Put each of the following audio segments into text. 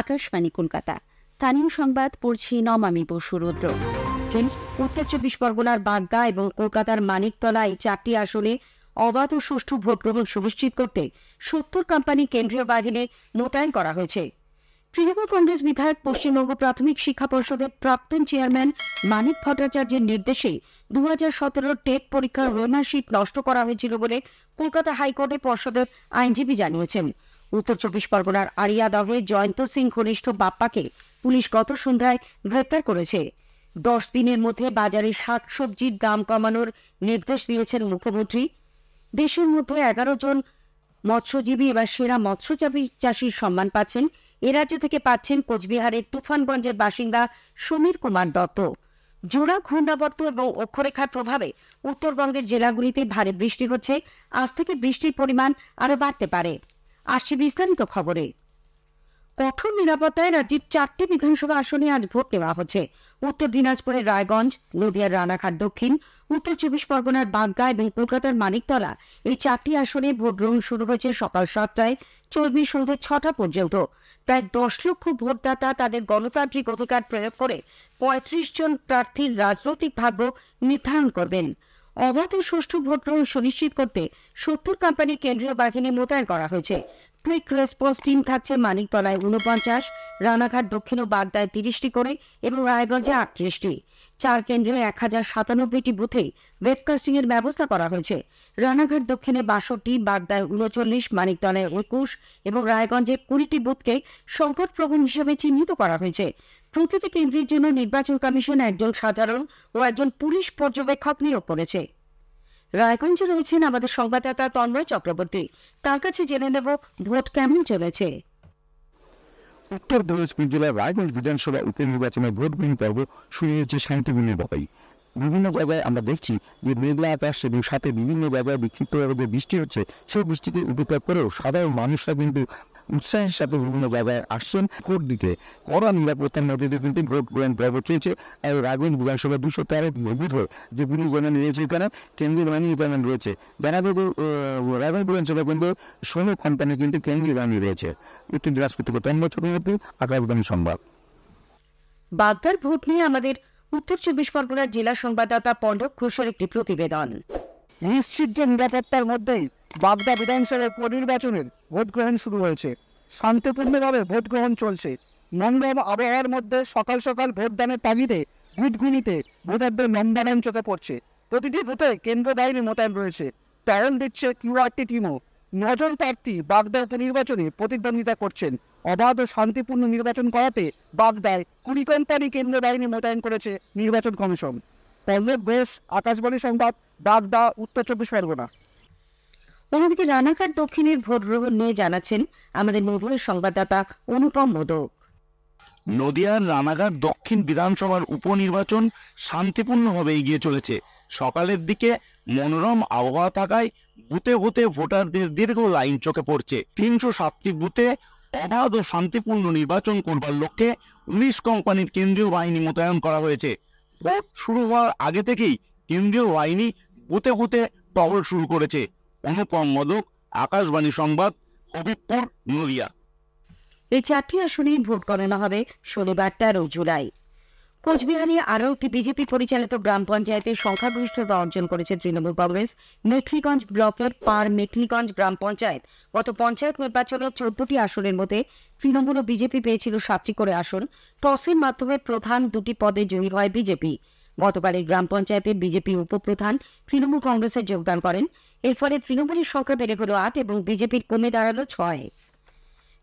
আকাশবাণী কলকাতা। স্থানীয় সংবাদ পড়ছি নমামি বসু রুদ্র। উত্তর 24 পরগনার বাগদা এবং কলকাতার মানিকতলা এই 4টি আসনে অবাধ ও সুষ্ঠু ভোট গ্রহণ সুনিশ্চিত করতে 70 কোম্পানি কেন্দ্রীয় বাহিনী মোতায়েন করা হয়েছে। তৃণমূল কংগ্রেস বিধায়ক পশ্চিমবঙ্গ প্রাথমিক শিক্ষা পর্ষদের প্রাক্তন চেয়ারম্যান মানিক ভট্টাচার্যের নির্দেশে 2017 টেট পরীক্ষার রোমার্কশিট নষ্ট করা হয়েছিল বলে কলকাতা হাইকোর্টে পর্ষদের আইনজীবী জানিয়েছেন। উত্তর 24 পরগনার আরিয়াদহে জয়ন্ত সিং ঘনিষ্ঠ বাপ্পাকে পুলিশ গত সন্ধ্যায় গ্রেপ্তার করেছে। 10 দিনের মধ্যে বাজারে শাকসবজির দাম কমানোর নির্দেশ দিয়েছেন মুখ্যমন্ত্রী। দেশের মধ্যে 11 জন মৎস্যজীবী এবার সেরা মৎস্যচাষীর সম্মান পাচ্ছেন। এ রাজ্য থেকে পাচ্ছেন কোচবিহারের তুফানগঞ্জের বাসিন্দা সমীর কুমার দত্ত। জোড়া ঘূর্ণাবর্ত এবং অক্ষরেখার প্রভাবে উত্তরবঙ্গের জেলাগুলিতে ভারী বৃষ্টি হচ্ছে। আজ থেকে বৃষ্টির পরিমাণ আরও বাড়তে পারে। আসছে বিস্তারিত খবরে। কঠোর নিরাপত্তায় রাজ্যের 4টি বিধানসভা আসনে আজ ভোট নেওয়া হচ্ছে। উত্তর দিনাজপুরের রায়গঞ্জ, নদিয়ার রানাঘাট দক্ষিণ, উত্তর 24 পরগনার বাগদা এবং কলকাতার মানিকতলা এই 4টি আসনে ভোট গ্রহণ শুরু হয়েছে সকাল 7টায়, চলবে সন্ধ্যে 6টা পর্যন্ত। প্রায় 10 লক্ষ ভোটদাতা তাদের গণতান্ত্রিক অধিকার প্রয়োগ করে 35 জন প্রার্থীর রাজনৈতিক ভাগ্য নির্ধারণ করবেন। অবাধ ও সুষ্ঠু ভোট গ্রহণ সুনিশ্চিত করতে 70 কোম্পানি কেন্দ্রীয় বাহিনী মোতায়েন করা হয়েছে। কুইক রেসপন্স টিম থাকছে মানিকতলায় 49, রানাঘাট দক্ষিণ ও বাগদায় 30টি করে এবং রায়গঞ্জে 38টি। 4 কেন্দ্রে 1097টি বুথে ওয়েবকাস্টিং এর ব্যবস্থা করা হয়েছে। রানাঘাট দক্ষিণে 62, বাগদায় 39, মানিকতলায় 21 এবং রায়গঞ্জে 20টি বুথকে সংকটপ্রবণ হিসেবে চিহ্নিত করা হয়েছে। প্রতিটি কেন্দ্রের জন্য নির্বাচন কমিশন একজন সাধারণ ও একজন পুলিশ পর্যবেক্ষক নিয়োগ করেছে। রায়গঞ্জে রয়েছেন আমাদের সংবাদদাতা তন্ময় চক্রবর্তী। তার কাছে জেনে নেব ভোট কেমন চলেছে। উত্তর দিনাজপুর জেলার রায়গঞ্জ বিধানসভা উপনির্বাচনের ভোট গ্রহণ পর্ব শুরু হয়েছে শান্তিপূর্ণভাবেই। বিভিন্ন জায়গায় আমরা দেখছি যে মেঘলা আকাশ এবং সাথে বিভিন্ন জায়গায় বিক্ষিপ্তভাবে বৃষ্টি হচ্ছে। সেই বৃষ্টিকে উপেক্ষা করেও সাধারণ মানুষরা কিন্তু উৎসাহের সাথে বিভিন্ন জায়গায় আসছেন ভোট দিতে। কড়া নিরাপত্তার মধ্যে দিয়ে কিন্তু ভোট গ্রহণ পর্ব চলছে। রায়গঞ্জ বিধানসভা 213 বুথ যে পুলিশ বাহিনী রয়েছে, এখানে কেন্দ্রীয় বাহিনী উপাদান রয়েছে। জানা যাবে রায়গঞ্জ বিধানসভা কিন্তু 16 কোম্পানি কিন্তু কেন্দ্রীয় বাহিনী রয়েছে। উত্তর দিনাজপুর থেকে তন্ময় চক্রবর্তী, আকাশবাণী সংবাদ। বাগদার ভোট নিয়ে আমাদের উত্তর 24 পরগনার জেলা সংবাদদাতা পণ্ডব ঘোষের একটি প্রতিবেদন। নিশ্চিত নিরাপত্তার মধ্যেই বাগদা বিধানসভার উপনির্বাচনের ভোট গ্রহণ শুরু হয়েছে। শান্তিপূর্ণভাবে ভোট গ্রহণ চলছে। মনোরম আবহাওয়ার মধ্যে সকাল সকাল ভোটদানের তাগিদে বুথগুলিতে ভোটারদের নন্দনন চোখে পড়ছে। প্রতিটি বুথে কেন্দ্র বাহিনী মোতায়েন রয়েছে। টহল দিচ্ছে কিউআরটি টিমও। 9 জন প্রার্থী বাগদা উপনির্বাচনে প্রতিদ্বন্দ্বিতা করছেন। অবাধ ও শান্তিপূর্ণ নির্বাচন করাতে বাগদায় 20 কোম্পানি কেন্দ্র বাহিনী মোতায়েন করেছে নির্বাচন কমিশন। পল্লব ঘোষ, আকাশবাণী সংবাদ, বাগদা, উত্তর 24 পরগনা। অন্যদিকে রানাঘাট দক্ষিণের ভোট গ্রহণ নিয়ে জানাচ্ছেন আমাদের নদিয়ার সংবাদদাতা অনুপম মোদক। নদিয়ার রানাঘাট দক্ষিণ বিধানসভার উপনির্বাচন শান্তিপূর্ণভাবে এগিয়ে চলেছে। সকালের দিকে মনোরম আবহাওয়া থাকায় বুথে বুথে ভোটারদের দীর্ঘ লাইন চোখে পড়ছে। 307টি বুথে অবাধ ও শান্তিপূর্ণ নির্বাচন করবার লক্ষ্যে 19 কোম্পানির কেন্দ্রীয় বাহিনী মোতায়েন করা হয়েছে। ভোট শুরু হওয়ার আগে থেকেই কেন্দ্রীয় বাহিনী বুথে বুথে টহল শুরু করেছে। অনুপম মোদক, আকাশবাণী সংবাদ, হবিবপুর, নদিয়া। এই 4টি আসনে ভোট গণনা হবে শনিবার 13 জুলাই। কোচবিহারে আরও একটি বিজেপি পরিচালিত গ্রাম পঞ্চায়েতের সংখ্যাগরিষ্ঠতা অর্জন করেছে তৃণমূল কংগ্রেস। মেখলিগঞ্জ ব্লকের পার মেখলিগঞ্জ গ্রাম পঞ্চায়েত গত পঞ্চায়েত নির্বাচনে 14টি আসনের মধ্যে তৃণমূল ও বিজেপি পেয়েছিল 7টি করে আসন। টসের মাধ্যমে প্রধান 2টি পদে জয়ী হয় বিজেপি। গতকাল এই গ্রাম পঞ্চায়েতে বিজেপি উপপ্রধান তৃণমূল কংগ্রেসে যোগদান করেন। এর ফলে তৃণমূলের সংখ্যা বেড়ে হল 8 এবং বিজেপির কমে দাঁড়ালো 6।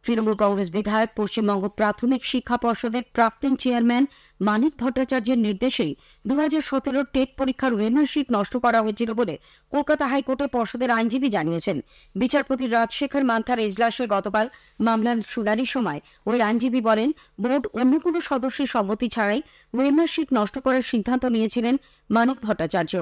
তৃণমূল কংগ্রেস বিধায়ক পশ্চিমবঙ্গ প্রাথমিক শিক্ষা পর্ষদের প্রাক্তন চেয়ারম্যান মানিক ভট্টাচার্যের নির্দেশে 2017 টেট পরীক্ষার রোমার্কশিট নষ্ট করা হয়েছিল বলে কলকাতা হাইকোর্টে পর্ষদের আইনজীবী জানিয়েছেন। বিচারপতি রাজশেখর মান্থার এজলাসে গতকাল মামলার শুনানির সময় ওই আইনজীবী বলেন, বোর্ড অন্য কোনো সদস্যের সম্মতি ছাড়াই রোমার্কশিট নষ্ট করার সিদ্ধান্ত নিয়েছিলেন মানিক ভট্টাচার্য।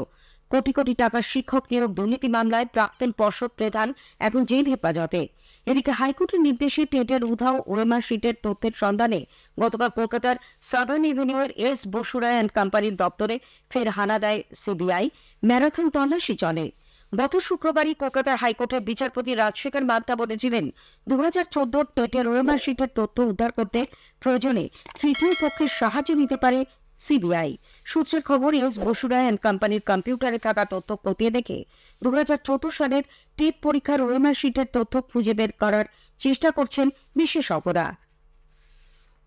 কোটি কোটি টাকার শিক্ষক নিয়োগ দুর্নীতি মামলায় প্রাক্তন পর্ষদ প্রধান এখন জেল হেফাজতে। এদিকে হাইকোর্টের নির্দেশে টেটের উধাও ওএমআর-শিটের তথ্যের সন্ধানে গতকাল কলকাতার সাদার্ন এভিনিউয়ের এস বসুরায় অ্যান্ড কোম্পানির দপ্তরে ফের হানা দেয় সিবিআই। ম্যারাথন তল্লাশি চলে। গত শুক্রবারই কলকাতার হাইকোর্টের বিচারপতি রাজশেখর মান্তা বলেছিলেন 2014 টেটের ওএমআর শিটের তথ্য উদ্ধার করতে প্রয়োজনে তৃতীয় পক্ষের সাহায্য নিতে পারে সিবিআই। সূত্রের খবর, এস বসুরা অ্যান্ড কোম্পানির কম্পিউটারে থাকা তথ্য খতিয়ে দেখে 2014 সালের টেট পরীক্ষার ওএমআর শিটের তথ্য খুঁজে বের করার চেষ্টা করছেন বিশেষজ্ঞরা।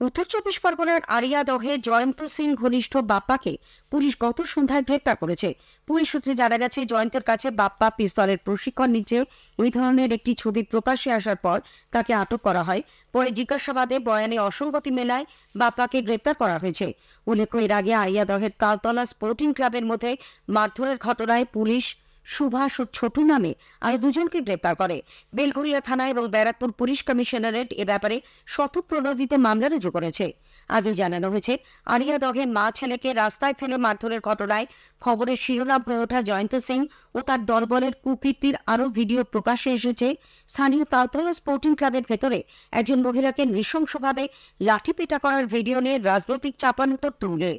উত্তর 24 পরগনার আরিয়াদহে জয়ন্ত সিং ঘনিষ্ঠ বাপ্পাকে পুলিশ গত সন্ধ্যায় গ্রেপ্তার করেছে। পুলিশ সূত্রে জানা গেছে, জয়ন্তের কাছে বাপ্পা পিস্তলের প্রশিক্ষণ নিচ্ছে এই ধরনের একটি ছবি প্রকাশ্যে আসার পর তাকে আটক করা হয়। পরে জিজ্ঞাসাবাদে বয়ানে অসঙ্গতি মেলায় বাপ্পাকে গ্রেপ্তার করা হয়েছে। উল্লেখ্য, এর আগে আরিয়াদহের তালতলা স্পোর্টিং ক্লাবের মধ্যে মারধরের ঘটনায় পুলিশ সুভাষ ও ছোটু নামে আরো দুজনকে গ্রেপ্তার করে। বেলঘরিয়া থানা এবং ব্যারাকপুর পুলিশ কমিশনারেট এ ব্যাপারে স্বতঃপ্রণোদিত মামলা রুজু করেছে। আগে জানানো হয়েছে, আরিয়াদহে মা ছেলেকে রাস্তায় ফেলে মারধরের ঘটনায় খবরের শিরোনাম হয়ে ওঠা জয়ন্ত সিং ও তার দলবলের কুকীর্তির আরও ভিডিও প্রকাশ্যে এসেছে। স্থানীয় তালতলা স্পোর্টিং ক্লাবের ভেতরে একজন মহিলাকে নৃশংসভাবে লাঠিপেটা করার ভিডিও নিয়ে রাজনৈতিক চাপানোতর তুঙ্গে।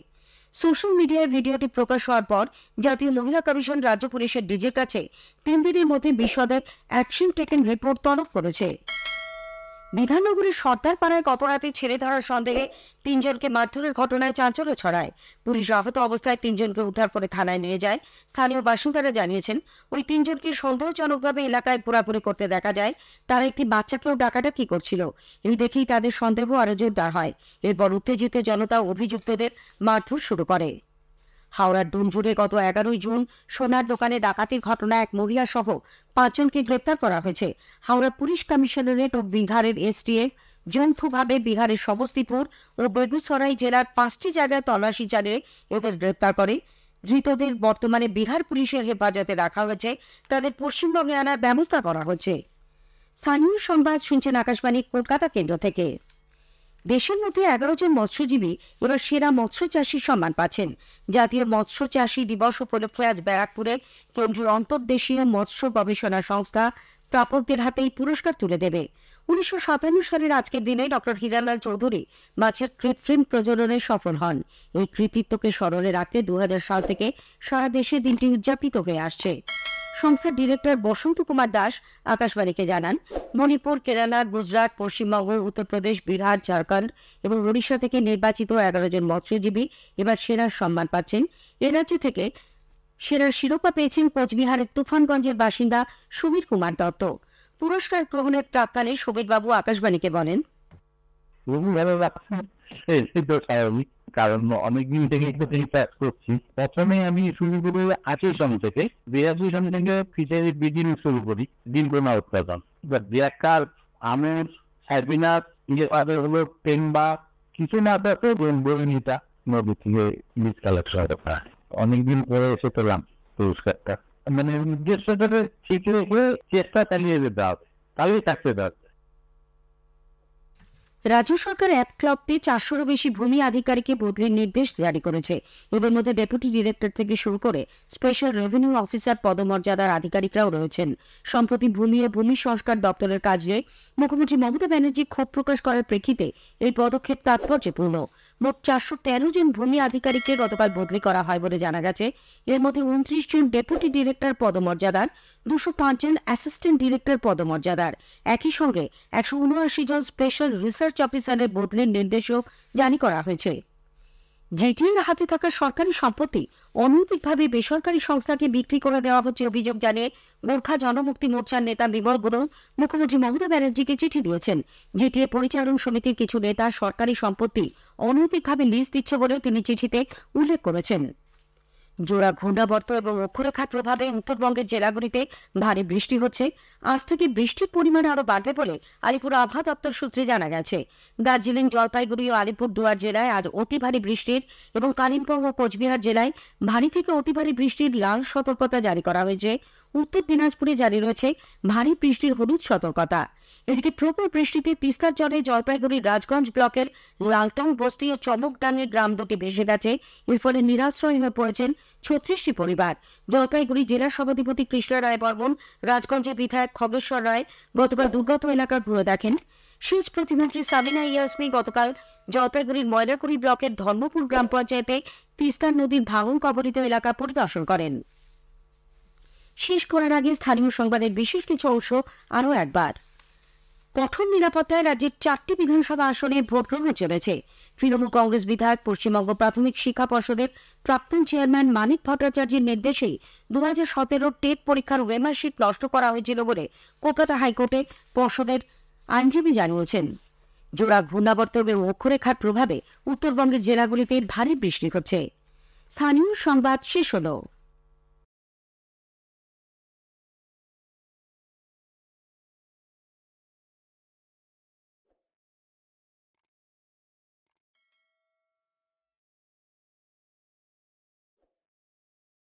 সোশ্যাল মিডিয়ায় ভিডিওটি প্রকাশ হওয়ার পর জাতীয় মহিলা কমিশন রাজ্য পুলিশের ডিজির কাছে 3 দিনের মধ্যে বিশদের অ্যাকশন টেকেন রিপোর্ট তলব করেছে। বিধাননগরের সর্দারপাড়ায় গত রাতে ছেড়ে ধরার সন্দেহে 3 জনকে মারধরের ঘটনায় চাঞ্চল্য ছড়ায়। পুলিশ আহত অবস্থায় 3 জনকে উদ্ধার করে থানায় নিয়ে যায়। স্থানীয় বাসিন্দারা জানিয়েছেন, ওই 3 জনকে সন্দেহজনকভাবে এলাকায় ঘোরাঘুরি করতে দেখা যায়। তারা একটি বাচ্চাকেও ডাকাডাকি করছিল। এই দেখেই তাদের সন্দেহ আরো জোরদার হয়। এরপর উত্তেজিত জনতা অভিযুক্তদের মারধর শুরু করে। হাওড়ার ডুমজুড়ে গত 11 জুন সোনার দোকানে ডাকাতির ঘটনায় এক মহিলা সহ 5 জনকে গ্রেপ্তার করা হয়েছে। হাওড়া পুলিশ কমিশনারেট ও বিহারের এসটিএফ যৌথভাবে বিহারের সমস্তিপুর ও বেগুসরাই জেলার 5টি জায়গায় তল্লাশি চালিয়ে এদের গ্রেপ্তার করে। ধৃতদের বর্তমানে বিহার পুলিশের হেফাজতে রাখা হয়েছে। তাদের পশ্চিমবঙ্গে আনার ব্যবস্থা করা হচ্ছে। স্থানীয় সংবাদ শুনছেন আকাশবাণী কলকাতা কেন্দ্র থেকে। দেশের মধ্যে 11 জন মৎস্যজীবী এবার সেরা মৎস্য চাষীর সম্মান পাচ্ছেন। জাতীয় মৎস্য চাষী দিবস উপলক্ষে আজ ব্যারাকপুরে কেন্দ্রীয় অন্তর্দেশীয় মৎস্য গবেষণা সংস্থা প্রাপকদের হাতে এই পুরস্কার তুলে দেবে। 1957 সালের আজকের দিনে ডক্টর হিরালাল চৌধুরী মাছের কৃত্রিম প্রজননে সফল হন। এই কৃতিত্বকে স্মরণে রাখতে 2000 সাল থেকে সারা দেশে দিনটি উদযাপিত হয়ে আসছে। সংস্থার ডিরেক্টর বসন্ত কুমার দাস আকাশবাণীকে জানান, মণিপুর, কেরালা, গুজরাট, পশ্চিমবঙ্গ, উত্তরপ্রদেশ, বিহার, ঝাড়খণ্ড এবং ওড়িশা থেকে নির্বাচিত 11 জন মৎস্যজীবী এবার সেরার সম্মান পাচ্ছেন। এ রাজ্য থেকে সেরার শিরোপা পেয়েছেন কোচবিহারের তুফানগঞ্জের বাসিন্দা সুবীর কুমার দত্ত। পুরস্কার গ্রহণের প্রাক্কালে সুবীরবাবু আকাশবাণীকে বলেন, ভালো লাগছে, কারণ অনেকদিন থেকে কাজ করছি। প্রথমে আমি শুরু করি 80 সন থেকে, 82 সন থেকে ফিশারি ব্রিডিং শুরু করি, ডিমপোনা উৎপাদন। বেকার, আমের, সাইবিনাস, হলো পেম্বা, কিছু না থাকে বরণিতা নদী থেকে বীজ কালেকশন করা। অনেকদিন পরে এসে পেলাম পুরস্কারটা। মানে উদ্দেশ্যটাকে ঠিক রেখে চেষ্টা চালিয়ে যেতে হবে, তাহলেই থাকতে হবে। রাজ্য সরকার এক ক্লবতে 400-রও বেশি ভূমি আধিকারিককে বদলির নির্দেশ জারি করেছে। এদের মধ্যে ডেপুটি ডিরেক্টর থেকে শুরু করে স্পেশাল রেভিনিউ অফিসার পদমর্যাদার আধিকারিকরাও রয়েছেন। সম্প্রতি ভূমি ও ভূমি সংস্কার দপ্তরের কাজে মুখ্যমন্ত্রী মমতা ব্যানার্জি ক্ষোভ প্রকাশ করার প্রেক্ষিতে এই পদক্ষেপ তাৎপর্যপূর্ণ। মোট 413 জন ভূমি আধিকারিককে গতকাল বদলি করা হয় বলে জানা গেছে। এর মধ্যে 29 জন ডেপুটি ডিরেক্টর পদমর্যাদার, 205 জন অ্যাসিস্ট্যান্ট ডিরেক্টর পদমর্যাদার। একই সঙ্গে 179 জন স্পেশাল রিসার্চ অফিসারের বদলির নির্দেশও জারি করা হয়েছে। জিটিএর হাতে থাকা সরকারি সম্পত্তি অনৈতিকভাবে বেসরকারি সংস্থাকে বিক্রি করে দেওয়া হচ্ছে অভিযোগ জানিয়ে গোর্খা জনমুক্তি মোর্চার নেতা বিমল গুরুং মুখ্যমন্ত্রী মমতা ব্যানার্জিকে চিঠি দিয়েছেন। জিটিএ পরিচালন সমিতির কিছু নেতা সরকারি সম্পত্তি অনৈতিকভাবে লিজ দিচ্ছে বলেও তিনি চিঠিতে উল্লেখ করেছেন। জোড়া ঘূর্ণাবর্ত এবং অক্ষরেখার প্রভাবে উত্তরবঙ্গের জেলাগুলিতে ভারী বৃষ্টি হচ্ছে। আজ থেকে বৃষ্টির পরিমাণ আরো বাড়বে বলে আলিপুর আবহাওয়া দপ্তর সূত্রে জানা গেছে। দার্জিলিং, জলপাইগুড়ি ও আলিপুরদুয়ার জেলায় আজ অতি ভারী বৃষ্টির এবং কালিম্পং ও কোচবিহার জেলায় ভারী থেকে অতি ভারী বৃষ্টির লাল সতর্কতা জারি করা হয়েছে। উত্তর দিনাজপুরে জারি রয়েছে ভারী বৃষ্টির হলুদ সতর্কতা। এদিকে প্রবল বৃষ্টিতে তিস্তার জলে জলপাইগুড়ির রাজগঞ্জ ব্লকের লালটং বস্তি ও চমকডাঙ্গের গ্রাম দুটি ভেসে গেছে। এর ফলে নিরাশ্রয় হয়ে পড়েছেন 36টি পরিবার। জলপাইগুড়ি জেলা সভাধিপতি কৃষ্ণ রায় বর্মন, রাজগঞ্জের বিধায়ক খগেশ্বর রায় গতকাল দুর্গত এলাকার ঘুরে দেখেন। সেচ প্রতিমন্ত্রী সাবিনা ইয়াসমি গতকাল জলপাইগুড়ির ময়নাকুড়ি ব্লকের ধর্মপুর গ্রাম পঞ্চায়েতে তিস্তা নদীর ভাঙন কবলিত এলাকা পরিদর্শন করেন। শেষ করার আগে স্থানীয় সংবাদের বিশেষ কিছু অংশ আরও একবার। কঠোর নিরাপত্তায় রাজ্যের 4টি বিধানসভা আসনে ভোট গ্রহণ চলেছে। তৃণমূল কংগ্রেস বিধায়ক পশ্চিমবঙ্গ প্রাথমিক শিক্ষা পর্ষদের প্রাক্তন চেয়ারম্যান মানিক ভট্টাচার্যের নির্দেশেই 2017 টেট পরীক্ষার ওয়েমারশিট নষ্ট করা হয়েছিল বলে কলকাতা হাইকোর্টে পর্ষদের আইনজীবী জানিয়েছেন। জোড়া ঘূর্ণাবর্ত এবং অক্ষরেখার প্রভাবে উত্তরবঙ্গের জেলাগুলিতে ভারী বৃষ্টি হচ্ছে। স্থানীয় সংবাদ শেষ হলো।